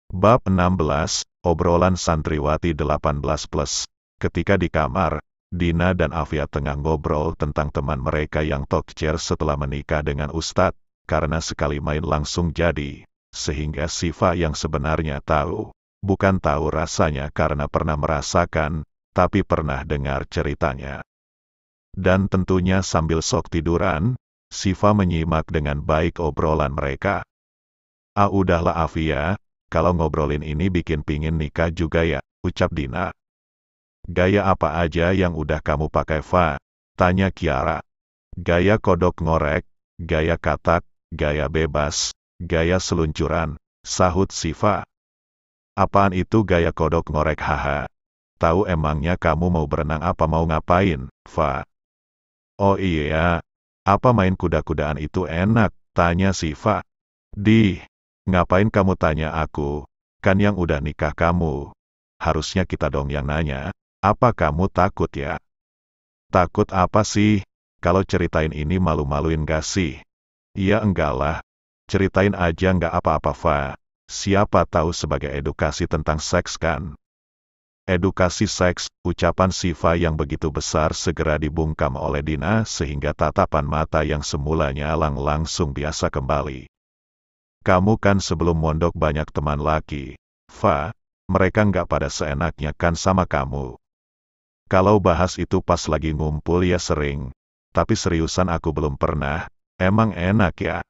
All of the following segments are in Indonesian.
Bab 16, obrolan santriwati 18+. Ketika di kamar, Dina dan Afia tengah ngobrol tentang teman mereka yang tokcer setelah menikah dengan Ustadz, karena sekali main langsung jadi, sehingga Siva yang sebenarnya tahu, bukan tahu rasanya karena pernah merasakan, tapi pernah dengar ceritanya. Dan tentunya sambil sok tiduran, Siva menyimak dengan baik obrolan mereka. "Ah udahlah Afia, kalau ngobrolin ini bikin pingin nikah juga ya," ucap Dina. "Gaya apa aja yang udah kamu pakai, Fa?" tanya Kiara. "Gaya kodok ngorek, gaya katak, gaya bebas, gaya seluncuran," sahut Siva. "Apaan itu gaya kodok ngorek, haha? Tahu emangnya kamu mau berenang apa mau ngapain, Fa?" "Oh iya, apa main kuda-kudaan itu enak?" tanya Siva. "Dih, ngapain kamu tanya aku? Kan yang udah nikah kamu. Harusnya kita dong yang nanya. Apa kamu takut ya?" "Takut apa sih? Kalau ceritain ini malu-maluin gak sih?" "Iya enggak lah. Ceritain aja nggak apa-apa, Fa. Siapa tahu sebagai edukasi tentang seks kan." "Edukasi seks," ucapan Siva yang begitu besar segera dibungkam oleh Dina sehingga tatapan mata yang semula nyalang langsung biasa kembali. "Kamu kan sebelum mondok banyak teman laki, Fa. Mereka nggak pada seenaknya kan sama kamu. Kalau bahas itu pas lagi ngumpul ya sering, tapi seriusan aku belum pernah. Emang enak ya?"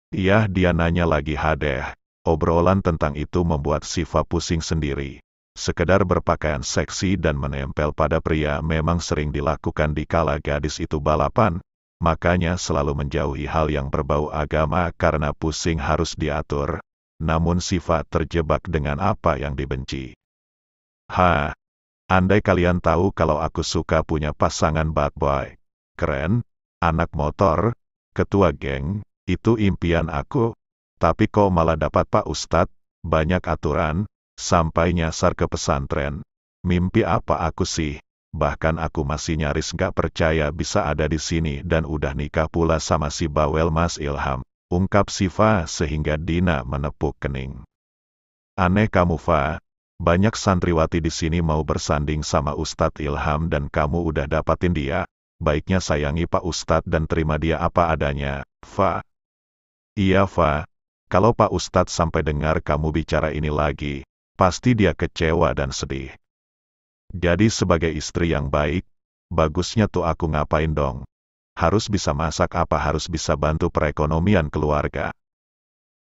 "Iya," dia nanya lagi hadeh. Obrolan tentang itu membuat Siva pusing sendiri. Sekedar berpakaian seksi dan menempel pada pria memang sering dilakukan dikala gadis itu balapan, makanya selalu menjauhi hal yang berbau agama karena pusing harus diatur. Namun Siva terjebak dengan apa yang dibenci. Andai kalian tahu kalau aku suka punya pasangan bad boy, keren, anak motor, ketua geng, itu impian aku. Tapi kok malah dapat Pak Ustadz, banyak aturan, sampai nyasar ke pesantren. Mimpi apa aku sih? Bahkan aku masih nyaris gak percaya bisa ada di sini dan udah nikah pula sama si bawel Mas Ilham," ungkap Siva sehingga Dina menepuk kening. "Aneh kamu, Fa. Banyak santriwati di sini mau bersanding sama Ustadz Ilham dan kamu udah dapatin dia. Baiknya sayangi Pak Ustadz dan terima dia apa adanya, Fa." "Iya, Fa. Kalau Pak Ustadz sampai dengar kamu bicara ini lagi, pasti dia kecewa dan sedih. Jadi sebagai istri yang baik, bagusnya tuh aku ngapain dong? Harus bisa masak apa harus bisa bantu perekonomian keluarga?"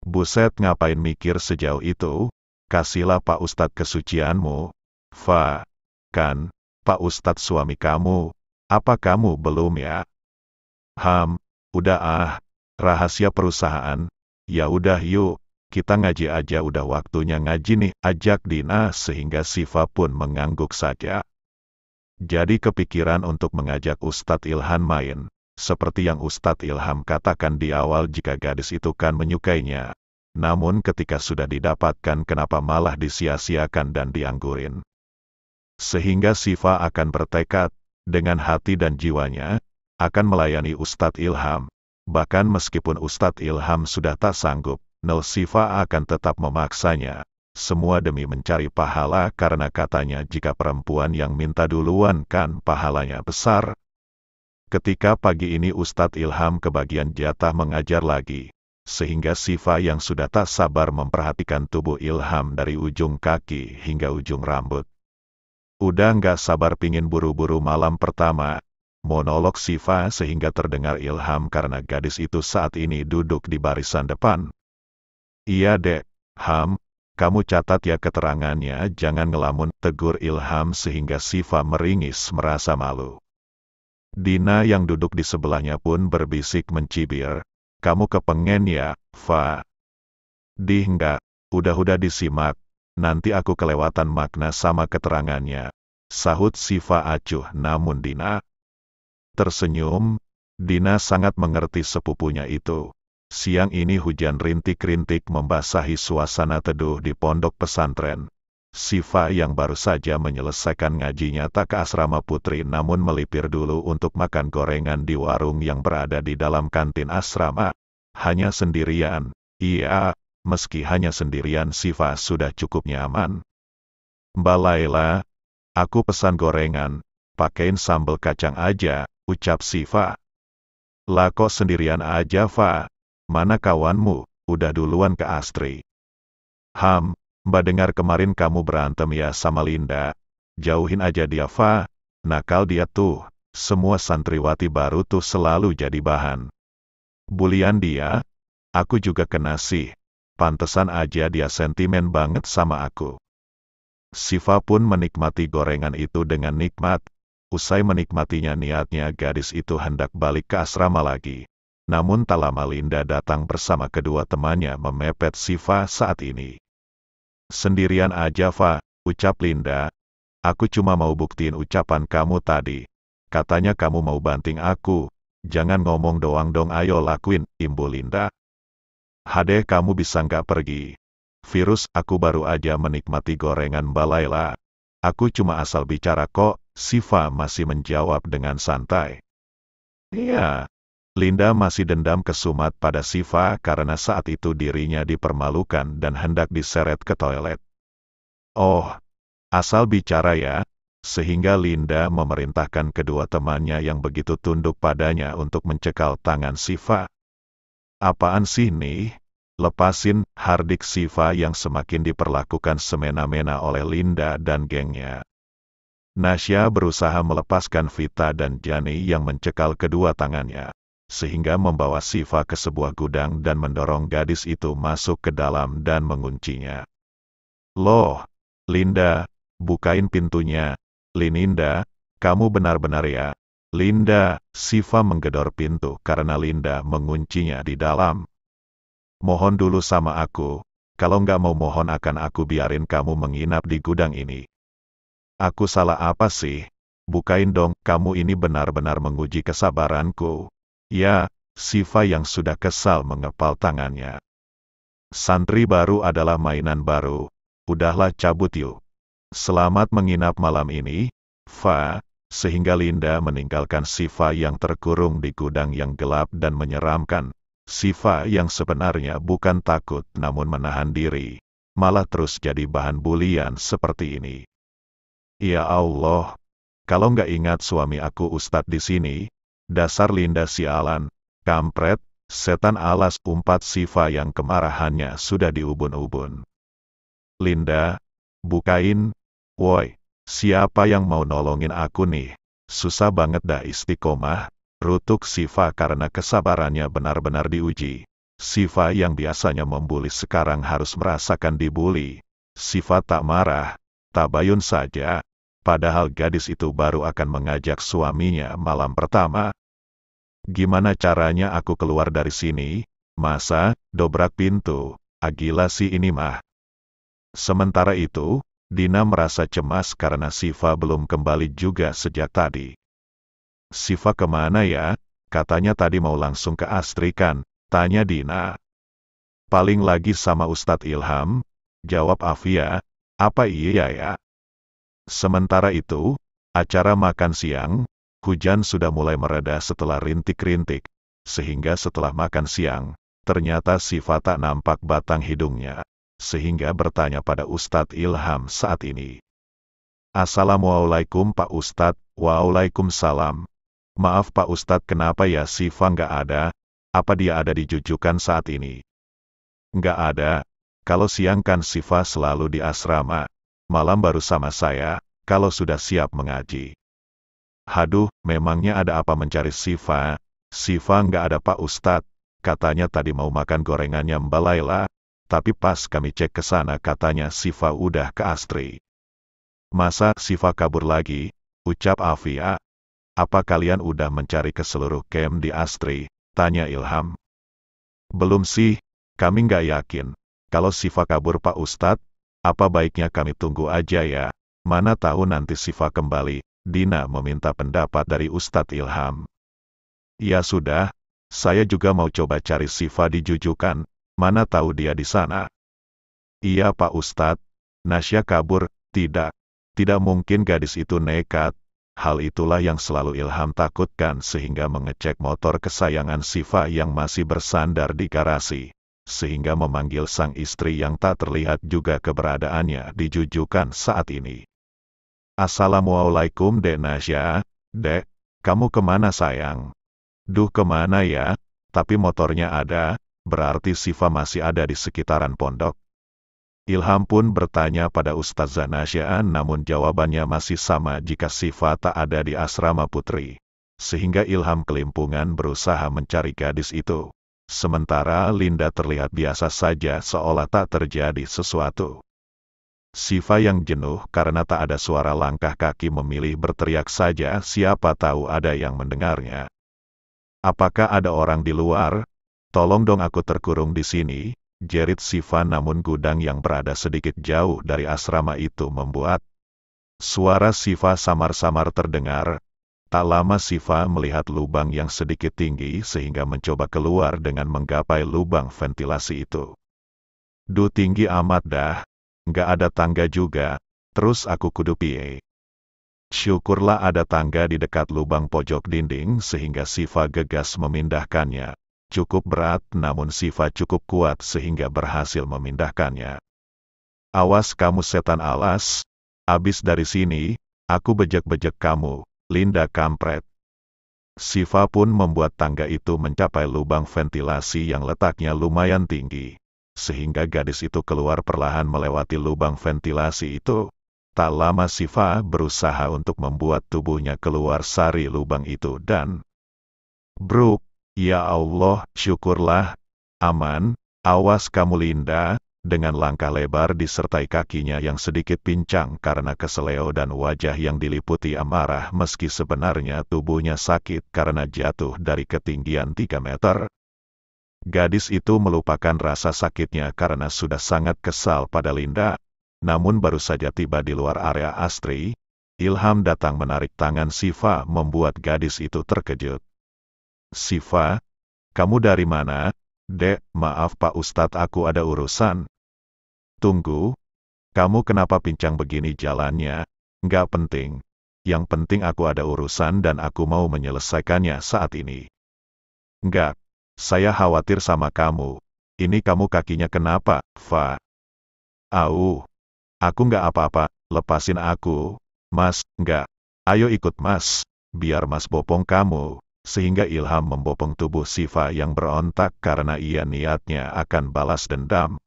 "Buset, ngapain mikir sejauh itu? Kasihlah Pak Ustadz kesucianmu, Fa. Kan, Pak Ustadz suami kamu. Apa kamu belum ya?" Udah ah. Rahasia perusahaan. Ya udah yuk, kita ngaji aja udah waktunya ngaji nih," ajak Dina sehingga Siva pun mengangguk saja. Jadi kepikiran untuk mengajak Ustadz Ilham main, seperti yang Ustadz Ilham katakan di awal jika gadis itu kan menyukainya. Namun ketika sudah didapatkan kenapa malah disia-siakan dan dianggurin. Sehingga Siva akan bertekad, dengan hati dan jiwanya, akan melayani Ustadz Ilham. Bahkan meskipun Ustadz Ilham sudah tak sanggup, Siva akan tetap memaksanya. Semua demi mencari pahala karena katanya jika perempuan yang minta duluan kan pahalanya besar. Ketika pagi ini Ustadz Ilham kebagian jatah mengajar lagi. Sehingga Siva yang sudah tak sabar memperhatikan tubuh Ilham dari ujung kaki hingga ujung rambut. Udah nggak sabar pingin buru-buru malam pertama, monolog Siva sehingga terdengar Ilham karena gadis itu saat ini duduk di barisan depan. "Iya dek, kamu catat ya keterangannya jangan ngelamun," tegur Ilham sehingga Siva meringis merasa malu. Dina yang duduk di sebelahnya pun berbisik mencibir, "Kamu kepengen ya, Fa?" "Dih enggak, udah disimak, nanti aku kelewatan makna sama keterangannya," sahut Siva acuh namun Dina tersenyum. Dina sangat mengerti sepupunya itu. Siang ini hujan rintik-rintik membasahi suasana teduh di pondok pesantren. Siva yang baru saja menyelesaikan ngajinya tak ke asrama putri namun melipir dulu untuk makan gorengan di warung yang berada di dalam kantin asrama. Hanya sendirian. Iya, meski hanya sendirian Siva sudah cukup nyaman. Mbak Laila, aku pesan gorengan, pakein sambal kacang aja, ucap Siva. Lah kok sendirian aja, Fa? Mana kawanmu? Udah duluan ke Astri. Mbak dengar kemarin kamu berantem ya sama Linda. Jauhin aja dia, Fa. Nakal dia tuh. Semua santriwati baru tuh selalu jadi bahan bulian dia. Aku juga kena sih. Pantesan aja dia sentimen banget sama aku. Siva pun menikmati gorengan itu dengan nikmat. Usai menikmatinya niatnya gadis itu hendak balik ke asrama lagi. Namun tak lama Linda datang bersama kedua temannya memepet Siva saat ini. Sendirian aja, Fa, ucap Linda. Aku cuma mau buktiin ucapan kamu tadi. Katanya kamu mau banting aku. Jangan ngomong doang dong, ayo lakuin, imbul Linda. Hade, kamu bisa nggak pergi? Virus, aku baru aja menikmati gorengan Mbak Laila. Aku cuma asal bicara kok, Siva masih menjawab dengan santai. Iya. Linda masih dendam kesumat pada Siva karena saat itu dirinya dipermalukan dan hendak diseret ke toilet. Oh, asal bicara ya. Sehingga Linda memerintahkan kedua temannya yang begitu tunduk padanya untuk mencekal tangan Siva. Apaan sih nih? Lepasin, hardik Siva yang semakin diperlakukan semena-mena oleh Linda dan gengnya. Nasya berusaha melepaskan Vita dan Jani yang mencekal kedua tangannya, sehingga membawa Siva ke sebuah gudang dan mendorong gadis itu masuk ke dalam dan menguncinya. Loh, Linda, bukain pintunya. Linda, kamu benar-benar ya. Linda, Siva menggedor pintu karena Linda menguncinya di dalam. Mohon dulu sama aku, kalau nggak mau mohon akan aku biarin kamu menginap di gudang ini. Aku salah apa sih? Bukain dong, kamu ini benar-benar menguji kesabaranku. Ya, Siva yang sudah kesal mengepal tangannya. Santri baru adalah mainan baru. Udahlah cabut yuk. Selamat menginap malam ini, Fa, sehingga Linda meninggalkan Siva yang terkurung di gudang yang gelap dan menyeramkan. Siva yang sebenarnya bukan takut namun menahan diri, malah terus jadi bahan bulian seperti ini. Ya Allah, kalau nggak ingat suami aku Ustadz di sini, dasar Linda sialan, kampret, setan alas, umpat Siva yang kemarahannya sudah diubun-ubun. Linda, bukain, woi, siapa yang mau nolongin aku nih? Susah banget dah istiqomah, rutuk Siva karena kesabarannya benar-benar diuji. Siva yang biasanya membuli sekarang harus merasakan dibuli. Siva tak marah, tabayun saja. Padahal gadis itu baru akan mengajak suaminya malam pertama. Gimana caranya aku keluar dari sini? Masa, dobrak pintu? Gila sih ini mah. Sementara itu, Dina merasa cemas karena Siva belum kembali juga sejak tadi. Siva kemana ya? Katanya tadi mau langsung ke Astri kan? Tanya Dina. Paling lagi sama Ustadz Ilham, jawab Afia. Apa iya ya? Sementara itu, acara makan siang, hujan sudah mulai mereda setelah rintik-rintik, sehingga setelah makan siang, ternyata Siva tak nampak batang hidungnya, sehingga bertanya pada Ustadz Ilham saat ini. Assalamualaikum Pak Ustadz. Waalaikumsalam. Maaf Pak Ustadz, kenapa ya Siva nggak ada? Apa dia ada di Jujukan saat ini? Nggak ada. Kalau siang kan Siva selalu di asrama. Malam baru sama saya, kalau sudah siap mengaji. Haduh, memangnya ada apa mencari Siva? Siva nggak ada Pak Ustadz. Katanya tadi mau makan gorengannya Mbak Laila. Tapi pas kami cek ke sana katanya Siva udah ke Astri. Masa Siva kabur lagi? Ucap Afia. Apa kalian udah mencari ke seluruh camp di Astri? Tanya Ilham. Belum sih, kami nggak yakin. Kalau Siva kabur Pak Ustadz, apa baiknya kami tunggu aja ya? Mana tahu nanti Siva kembali. Dina meminta pendapat dari Ustadz Ilham. Ya sudah, saya juga mau coba cari Siva di Jujukan. Mana tahu dia di sana. Iya Pak Ustadz. Nasya kabur? Tidak. Tidak mungkin gadis itu nekat. Hal itulah yang selalu Ilham takutkan sehingga mengecek motor kesayangan Siva yang masih bersandar di garasi. sehingga memanggil sang istri yang tak terlihat juga keberadaannya dijujukan saat ini. Assalamualaikum Dek Nasya. Dek, kamu kemana sayang? Duh kemana ya? Tapi motornya ada, berarti Sifa masih ada di sekitaran pondok. Ilham pun bertanya pada Ustazah Nasya, namun jawabannya masih sama jika Sifa tak ada di asrama putri. Sehingga Ilham kelimpungan berusaha mencari gadis itu. Sementara Linda terlihat biasa saja seolah tak terjadi sesuatu. Sifa yang jenuh karena tak ada suara langkah kaki memilih berteriak saja, siapa tahu ada yang mendengarnya. Apakah ada orang di luar? Tolong dong, aku terkurung di sini, jerit Sifa, namun gudang yang berada sedikit jauh dari asrama itu membuat suara Sifa samar-samar terdengar. Tak lama Sifa melihat lubang yang sedikit tinggi sehingga mencoba keluar dengan menggapai lubang ventilasi itu. Duh tinggi amat dah, nggak ada tangga juga, terus aku kudu piye? Syukurlah ada tangga di dekat lubang pojok dinding sehingga Sifa gegas memindahkannya. Cukup berat namun Sifa cukup kuat sehingga berhasil memindahkannya. Awas kamu setan alas, abis dari sini, aku bejek-bejek kamu, Linda kampret. Sifa pun membuat tangga itu mencapai lubang ventilasi yang letaknya lumayan tinggi. Sehingga gadis itu keluar perlahan melewati lubang ventilasi itu. Tak lama Sifa berusaha untuk membuat tubuhnya keluar sari lubang itu dan bruk. Ya Allah, syukurlah, aman, awas kamu Linda, dengan langkah lebar disertai kakinya yang sedikit pincang karena keseleo dan wajah yang diliputi amarah meski sebenarnya tubuhnya sakit karena jatuh dari ketinggian 3 meter. Gadis itu melupakan rasa sakitnya karena sudah sangat kesal pada Linda, namun baru saja tiba di luar area Astri, Ilham datang menarik tangan Sifa membuat gadis itu terkejut. Sifa, kamu dari mana? Dek, maaf Pak Ustadz, aku ada urusan. Tunggu, kamu kenapa pincang begini jalannya? Nggak penting. Yang penting aku ada urusan dan aku mau menyelesaikannya saat ini. Nggak, saya khawatir sama kamu. Ini kamu kakinya kenapa, Fa? Aku nggak apa-apa, lepasin aku. Mas, nggak. Ayo ikut Mas, biar Mas bopong kamu. Sehingga Ilham membopong tubuh Sifa yang berontak karena ia niatnya akan balas dendam.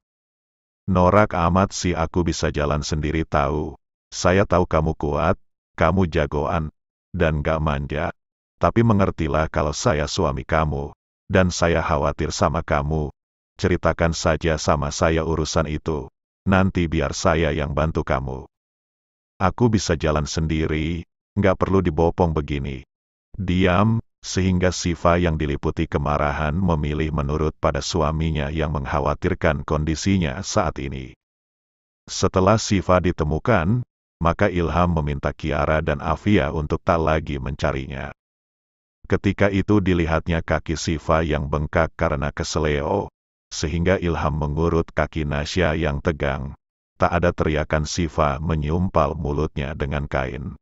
Norak amat sih, aku bisa jalan sendiri tahu. Saya tahu kamu kuat, kamu jagoan, dan gak manja. Tapi mengertilah kalau saya suami kamu, dan saya khawatir sama kamu. Ceritakan saja sama saya urusan itu, nanti biar saya yang bantu kamu. Aku bisa jalan sendiri, gak perlu dibopong begini. Diam. Sehingga Sifa yang diliputi kemarahan memilih menurut pada suaminya yang mengkhawatirkan kondisinya saat ini. Setelah Sifa ditemukan, maka Ilham meminta Kiara dan Afia untuk tak lagi mencarinya. Ketika itu dilihatnya kaki Sifa yang bengkak karena keseleo, sehingga Ilham mengurut kaki Nasya yang tegang. Tak ada teriakan, Sifa menyumpal mulutnya dengan kain.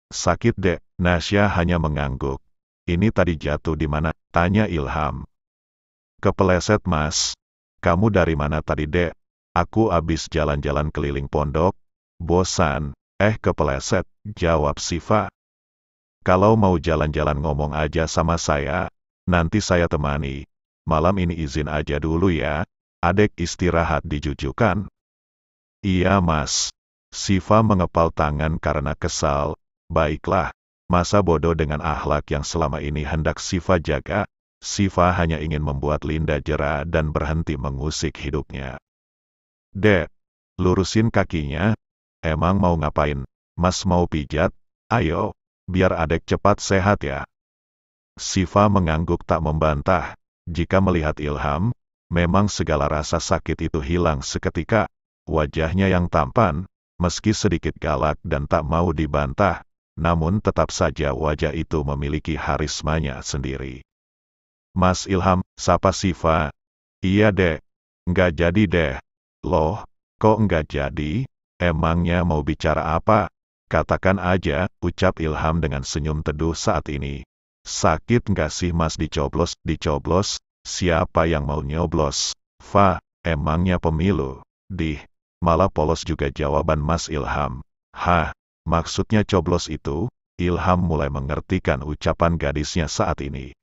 Sakit Dek, Nasya hanya mengangguk. Ini tadi jatuh di mana? Tanya Ilham. Kepeleset Mas. Kamu dari mana tadi Dek? Aku abis jalan-jalan keliling pondok. Bosan. Kepeleset, jawab Sifa. Kalau mau jalan-jalan ngomong aja sama saya. Nanti saya temani. Malam ini izin aja dulu ya. Adek istirahat di jujukan. Iya Mas. Sifa mengepal tangan karena kesal. Baiklah. Masa bodoh dengan akhlak yang selama ini hendak Sifa jaga. Sifa hanya ingin membuat Linda jera dan berhenti mengusik hidupnya. Dek, lurusin kakinya. Emang mau ngapain? Mas mau pijat? Ayo, biar adek cepat sehat ya. Sifa mengangguk tak membantah. Jika melihat Ilham, memang segala rasa sakit itu hilang seketika. Wajahnya yang tampan, meski sedikit galak dan tak mau dibantah, namun tetap saja wajah itu memiliki harismanya sendiri. Mas Ilham, sapa Sifa. Iya Dek. Nggak jadi deh. Loh, kok nggak jadi? Emangnya mau bicara apa? Katakan aja, ucap Ilham dengan senyum teduh saat ini. Sakit nggak sih Mas? Dicoblos, dicoblos? Siapa yang mau nyoblos? Fa, emangnya pemilu? Dih, malah polos juga jawaban Mas Ilham. Hah, maksudnya coblos itu? Ilham mulai mengertikan ucapan gadisnya saat ini.